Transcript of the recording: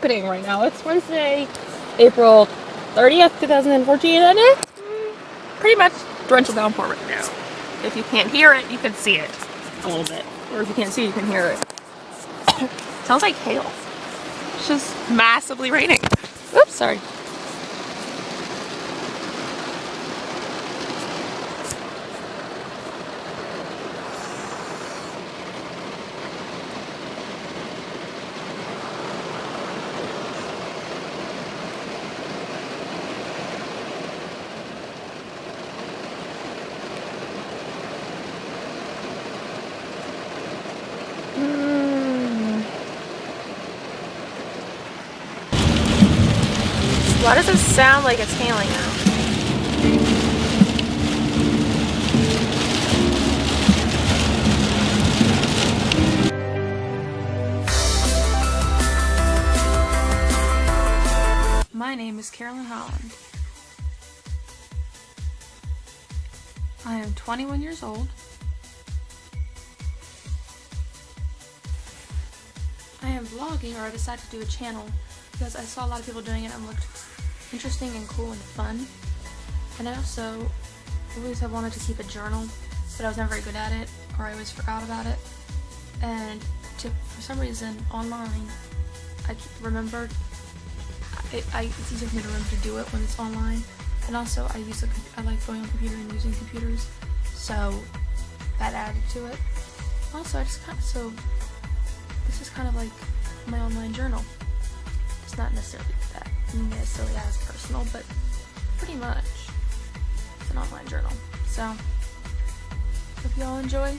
happening right now. It's Wednesday, April 30th, 2014, and it's pretty much torrential downpour right now. If you can't hear it, you can see it a little bit. Or if you can't see it, you can hear it. Sounds like hail. It's just massively raining. Oops, sorry. Why does it sound like it's hailing now? My name is Carolyn Holland. I am 21 years old. I am vlogging, or I decided to do a channel because I saw a lot of people doing it and it looked interesting and cool and fun. And I also always have wanted to keep a journal, but I was never very good at it, or I always forgot about it. And for some reason, online, I remembered. It's easier for me to remember to do it when it's online. And also, I like going on the computer and using computers, so that added to it. Also, this is kind of like my online journal. It's not necessarily as personal, but pretty much it's an online journal. So, hope you all enjoy.